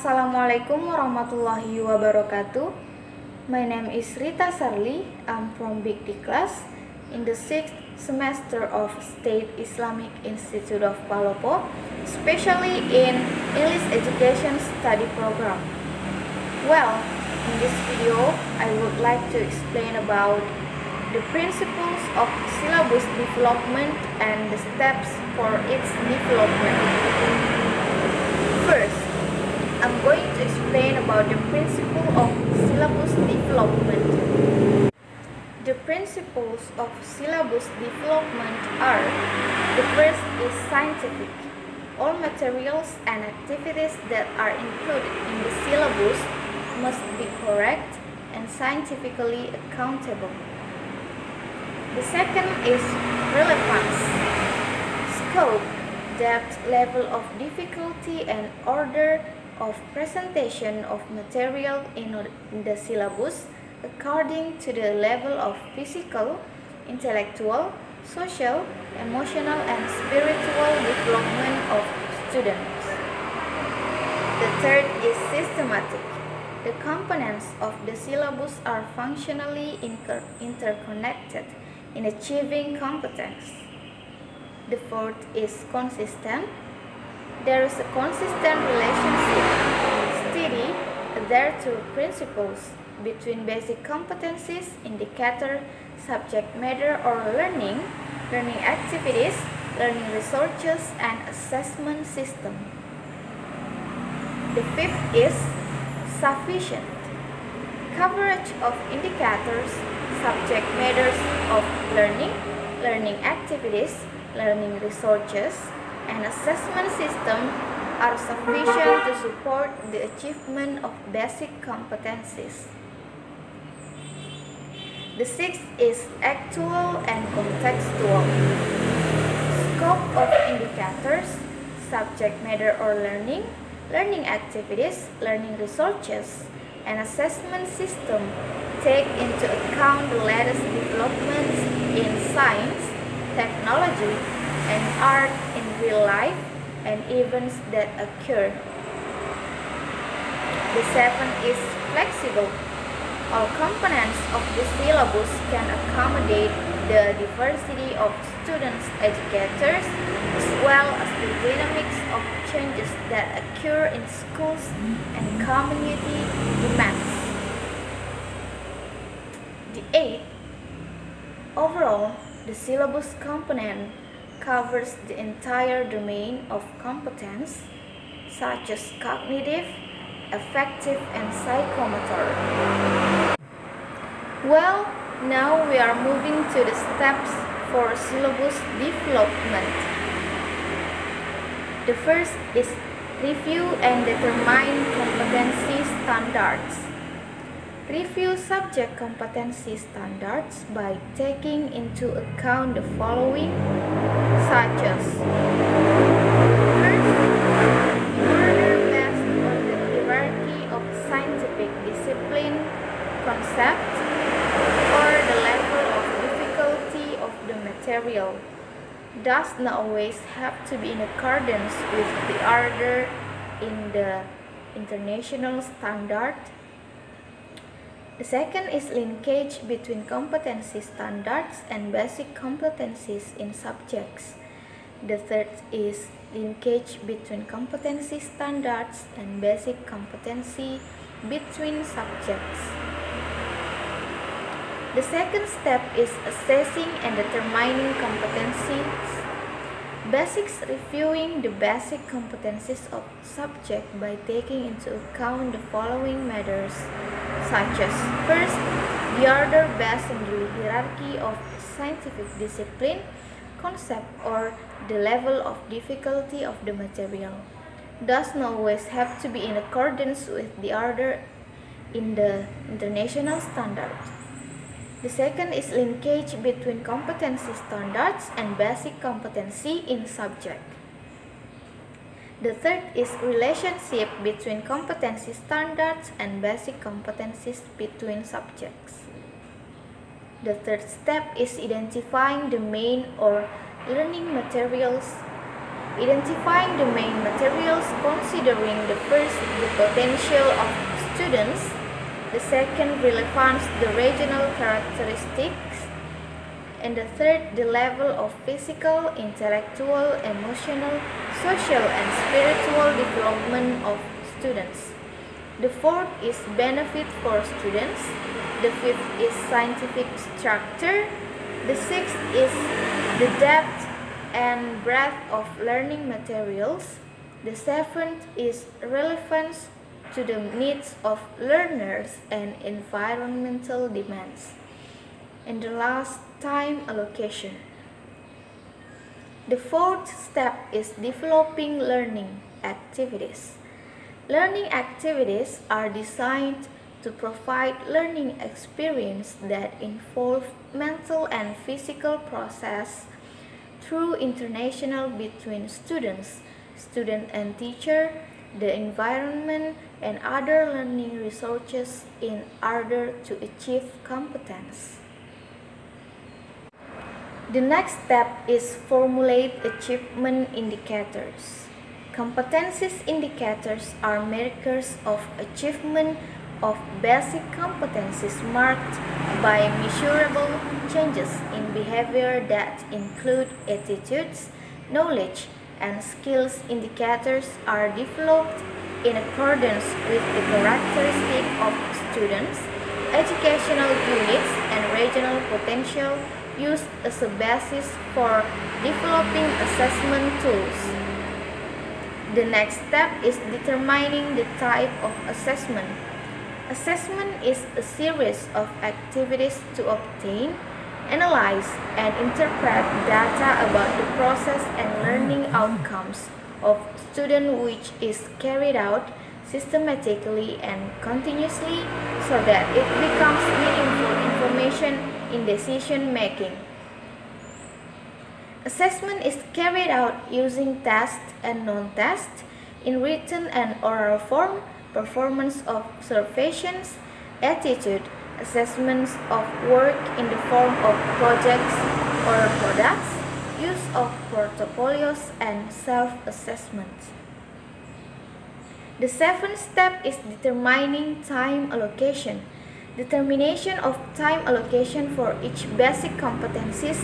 Assalamualaikum warahmatullahi wabarakatuh. My name is Rita Sarli. I'm from Big D class in the 6th semester of State Islamic Institute of Palopo, especially in English Education Study Program. Well, in this video, I would like to explain about the principles of syllabus development and the steps for its development. First, I'm going to explain about the principle of syllabus development. The principles of syllabus development are: the first is scientific. All materials and activities that are included in the syllabus must be correct and scientifically accountable. The second is relevance. Scope, depth, level of difficulty, and order of presentation of material in the syllabus according to the level of physical, intellectual, social, emotional, and spiritual development of students. The third is systematic. The components of the syllabus are functionally interconnected in achieving competence. The fourth is consistent. There is a consistent relationship, steady, adhere to principles between basic competencies, indicator, subject matter or learning activities, learning resources, and assessment system. The fifth is sufficient. Coverage of indicators, subject matters of learning activities, learning resources, and assessment system are sufficient to support the achievement of basic competencies. The sixth is actual and contextual. Scope of indicators, subject matter or learning activities, learning resources, and assessment system take into account the latest developments in science, technology, and art in real life and events that occur. The seventh is flexible. All components of the syllabus can accommodate the diversity of students, educators, as well as the dynamics of changes that occur in schools and community demands. The eighth, overall, the syllabus component covers the entire domain of competence, such as cognitive, affective, and psychomotor. Well, now we are moving to the steps for syllabus development. The first is review and determine competency standards. Review subject competency standards by taking into account the following, such as: first, in order based on the hierarchy of scientific discipline, concept, or the level of difficulty of the material, does not always have to be in accordance with the order in the international standard. The second is linkage between competency standards and basic competencies in subjects. The third is linkage between competency standards and basic competency between subjects. The second step is assessing and determining competencies. Basics, reviewing the basic competencies of subject by taking into account the following matters, such as: first, the order based on the hierarchy of scientific discipline, concept, or the level of difficulty of the material, does not always have to be in accordance with the order in the international standard. The second is linkage between competency standards and basic competency in subject. The third is relationship between competency standards and basic competencies between subjects. The third step is identifying the main or learning materials identifying the main materials, considering the first the potential of students, the second relevance, the regional characteristics, and the third the level of physical, intellectual, emotional, social, and spiritual development of students. The fourth is benefit for students. The fifth is scientific structure. The sixth is the depth and breadth of learning materials. The seventh is relevance to the needs of learners and environmental demands. And the last, time allocation. The fourth step is developing learning activities. Learning activities are designed to provide learning experience that involve mental and physical process through interaction between students, student and teacher, the environment, and other learning resources in order to achieve competence. The next step is formulate achievement indicators. Competencies indicators are markers of achievement of basic competencies marked by measurable changes in behavior that include attitudes, knowledge, and skills. Indicators are developed in accordance with the characteristics of students, educational units, and regional potential used as a basis for developing assessment tools. The next step is determining the type of assessment. Assessment is a series of activities to obtain, analyze, and interpret data about the process and learning outcomes of student, which is carried out systematically and continuously so that it becomes meaningful information in decision making. Assessment is carried out using test and non-test in written and oral form, performance observations, attitude assessments of work in the form of projects or products, use of portfolios, and self-assessment. The seventh step is determining time allocation. Determination of time allocation for each basic competencies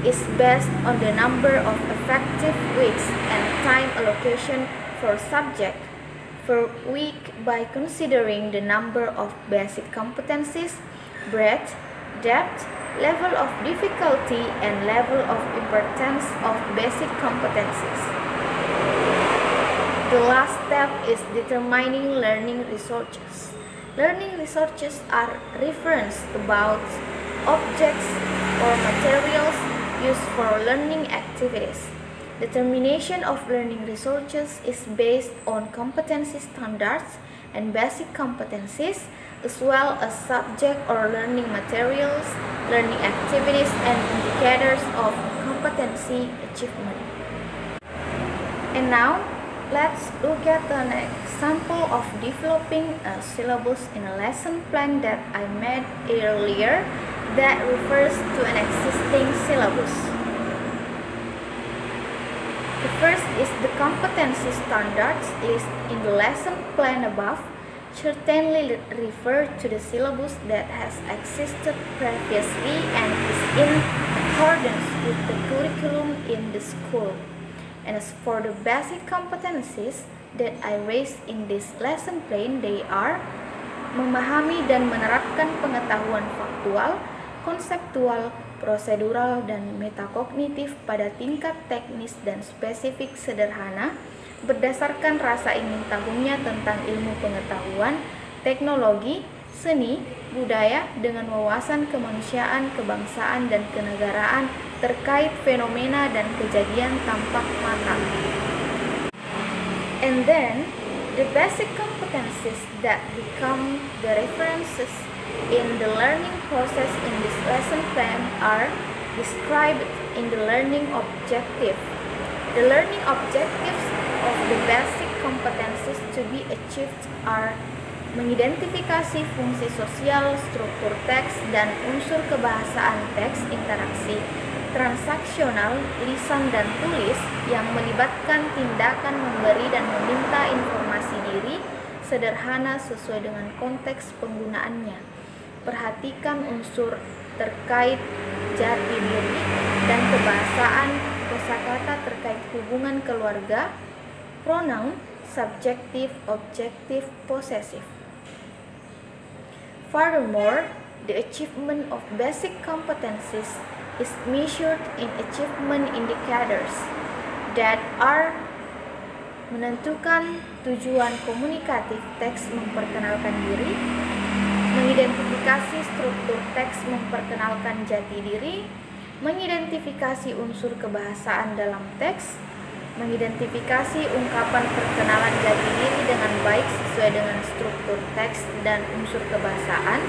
is based on the number of effective weeks and time allocation for subject per week by considering the number of basic competencies, breadth, depth, level of difficulty, and level of importance of basic competencies. The last step is determining learning resources. Learning resources are reference about objects or materials used for learning activities. Determination of learning resources is based on competency standards and basic competencies, as well as subject or learning materials, learning activities, and indicators of competency achievement. And now, let's look at an example of developing a syllabus in a lesson plan that I made earlier that refers to an existing syllabus. The first is the competency standards listed in the lesson plan above certainly refer to the syllabus that has existed previously and is in accordance with the curriculum in the school. And as for the basic competencies that I raised in this lesson plan, they are memahami dan menerapkan pengetahuan faktual, konseptual, prosedural, dan metakognitif pada tingkat teknis dan spesifik sederhana berdasarkan rasa ingin tahunya tentang ilmu pengetahuan, teknologi, seni, budaya dengan wawasan kemanusiaan, kebangsaan, dan kenegaraan terkait fenomena dan kejadian tampak mata. And then, the basic competencies that become the references in the learning process in this lesson plan are described in the learning objective. The learning objectives of the basic competencies to be achieved are mengidentifikasi fungsi sosial, struktur teks, dan unsur kebahasaan teks interaksi, transaksional lisan dan tulis yang melibatkan tindakan memberi dan meminta informasi diri sederhana sesuai dengan konteks penggunaannya. Perhatikan unsur terkait jati diri dan kebahasaan kosakata terkait hubungan keluarga, pronoun, subjektif, objektif, possessive. Furthermore, the achievement of basic competencies is measured in achievement indicators that are menentukan tujuan komunikatif teks memperkenalkan diri, mengidentifikasi struktur teks memperkenalkan jati diri, mengidentifikasi unsur kebahasaan dalam teks, mengidentifikasi ungkapan perkenalan jati diri dengan baik sesuai dengan struktur teks dan unsur kebahasaan.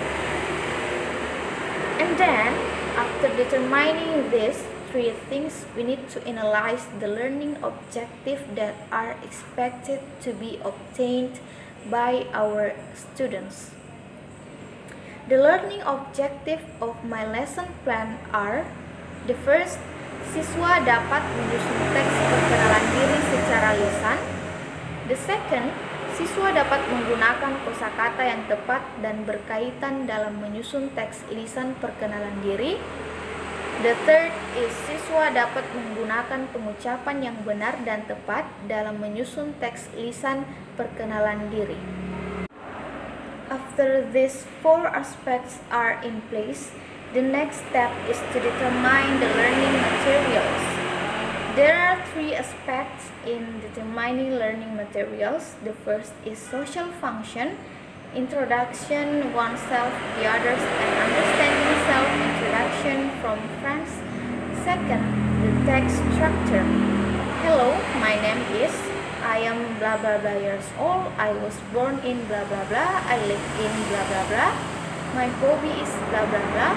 And then, after determining these three things, we need to analyze the learning objectives that are expected to be obtained by our students. The learning objective of my lesson plan are: the first, siswa dapat menyusun teks perkenalan diri secara lisan. The second, siswa dapat menggunakan kosakata yang tepat dan berkaitan dalam menyusun teks lisan perkenalan diri. The third is siswa dapat menggunakan pengucapan yang benar dan tepat dalam menyusun teks lisan perkenalan diri. After these four aspects are in place, the next step is to determine the learning materials. There are three aspects in determining learning materials. The first is social function, introduction oneself, the others, and understanding self, introduction from friends. Second, the text structure. Hello, my name is, I am blah blah blah years old, I was born in blah blah blah, I live in blah blah blah, my hobby is blah blah blah,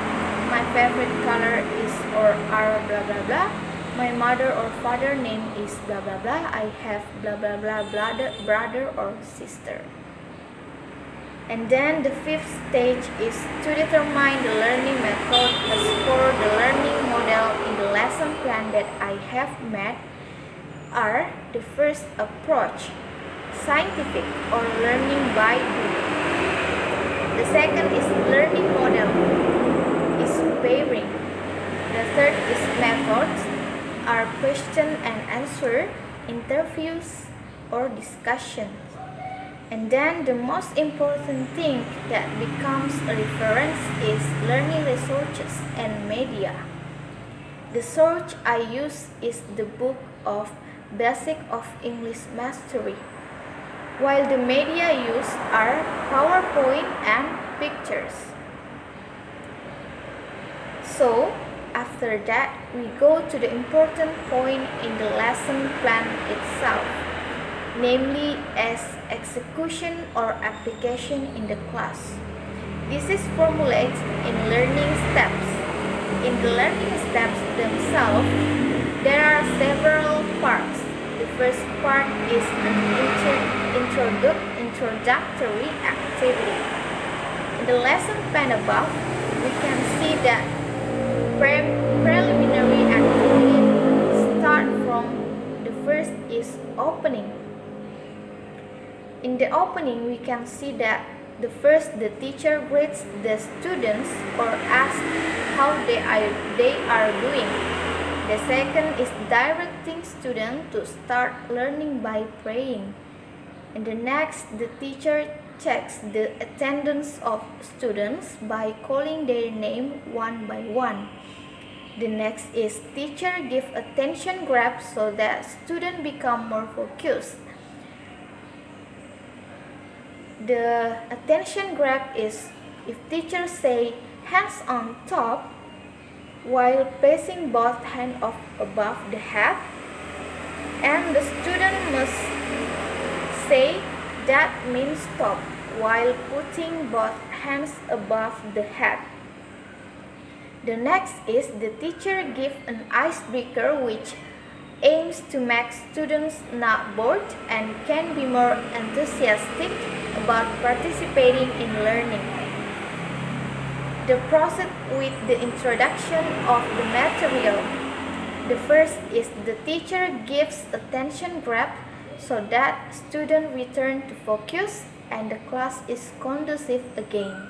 my favorite color is or are blah blah blah, my mother or father name is blah blah blah, I have blah blah blah brother or sister. And then the fifth stage is to determine the learning method as for the learning model in the lesson plan that I have made are: the first approach, scientific or learning by doing. The second is learning model, is pairing. The third is methods, are question and answer, interviews, or discussions. And then the most important thing that becomes a reference is learning resources and media. The source I use is the book of Basic of English Mastery, while the media used are PowerPoint and pictures. So, after that, we go to the important point in the lesson plan itself, namely as execution or application in the class. This is formulated in learning steps. In the learning steps themselves, there are several parts. The first part is an introductory activity. In the lesson plan above, we can see that preliminary activity start from the first is opening. In the opening, we can see that the teacher greets the students or asks how they are doing. The second is directing students to start learning by praying. And the next, the teacher checks the attendance of students by calling their name one by one. The next is teacher give attention grab so that students become more focused. The attention grab is if teacher say hands on top while placing both hands above the head, and the student must say that means stop while putting both hands above the head. The next is the teacher give an icebreaker which aims to make students not bored and can be more enthusiastic about participating in learning. The process with the introduction of the material. The first is the teacher gives attention grab so that students return to focus and the class is conducive again.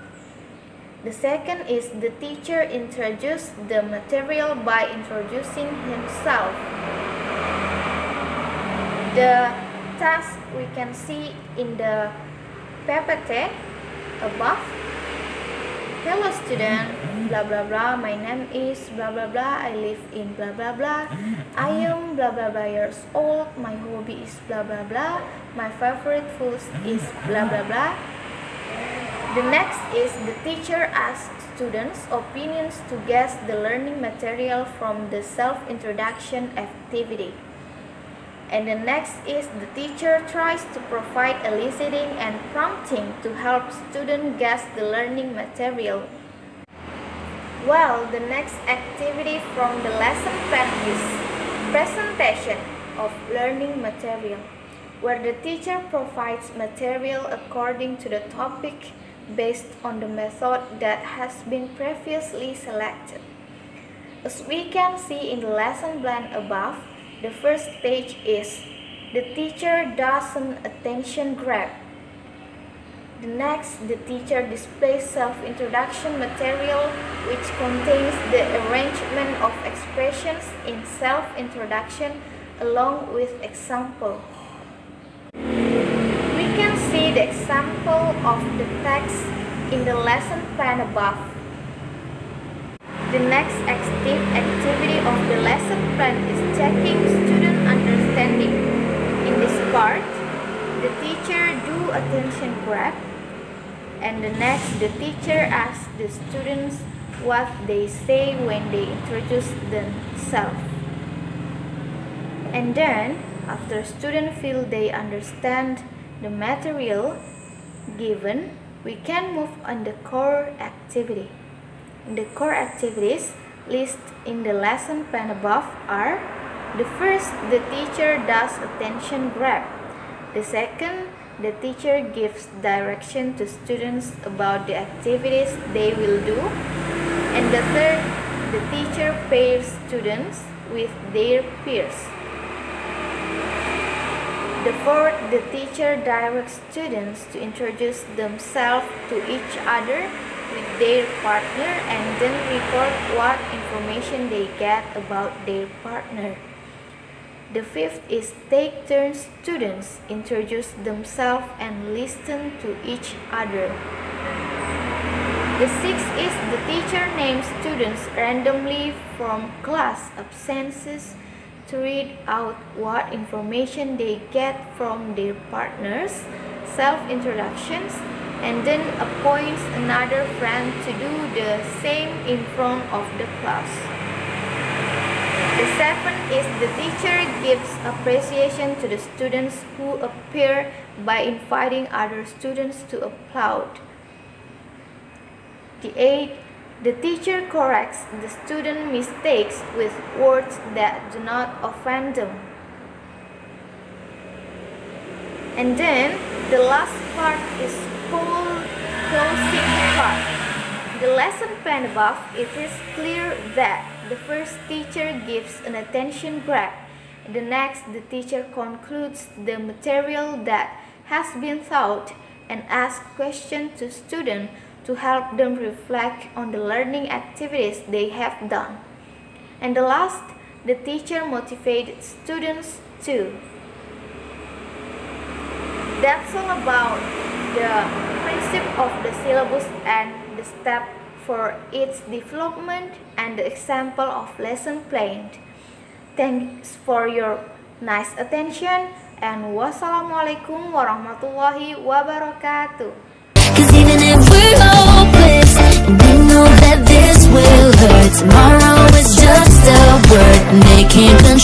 The second is the teacher introduces the material by introducing himself. The task we can see in the PPT above. Hello student, blah blah blah, my name is blah blah blah, I live in blah blah blah, I am blah blah blah years old, my hobby is blah blah blah, my favorite food is blah blah blah. The next is the teacher asks students' opinions to guess the learning material from the self-introduction activity. And the next is the teacher tries to provide eliciting and prompting to help students guess the learning material. Well, the next activity from the lesson plan is presentation of learning material, where the teacher provides material according to the topic based on the method that has been previously selected. As we can see in the lesson plan above, the first stage is the teacher does an attention grab. The next, the teacher displays self-introduction material which contains the arrangement of expressions in self-introduction along with example. We can see the example of the text in the lesson plan above. The next activity of the lesson plan is checking student understanding. In this part, the teacher do attention grab, and the next the teacher asks the students what they say when they introduce themselves. And then, after students feel they understand the material given, we can move on the core activity. The core activities listed in the lesson plan above are: the first, the teacher does attention grab. The second, the teacher gives direction to students about the activities they will do. And the third, the teacher pairs students with their peers. The fourth, the teacher directs students to introduce themselves to each other with their partner and then record what information they get about their partner. The fifth is take turns students introduce themselves and listen to each other. The sixth is the teacher names students randomly from class absences to read out what information they get from their partners, self-introductions, and then appoints another friend to do the same in front of the class. The seventh is the teacher gives appreciation to the students who appear by inviting other students to applaud. The eighth, the teacher corrects the student mistakes with words that do not offend them. And then the last part is closing part. The lesson plan above, it is clear that the first teacher gives an attention grab. The next, the teacher concludes the material that has been taught and asks questions to students to help them reflect on the learning activities they have done. And the last, the teacher motivates students too. That's all about the principle of the syllabus and the step for its development and the example of lesson plan. Thanks for your nice attention and wassalamualaikum warahmatullahi wabarakatuh. 'Cause even if we're hopeless, we know that this will hurt. Tomorrow is just a word, and they can't control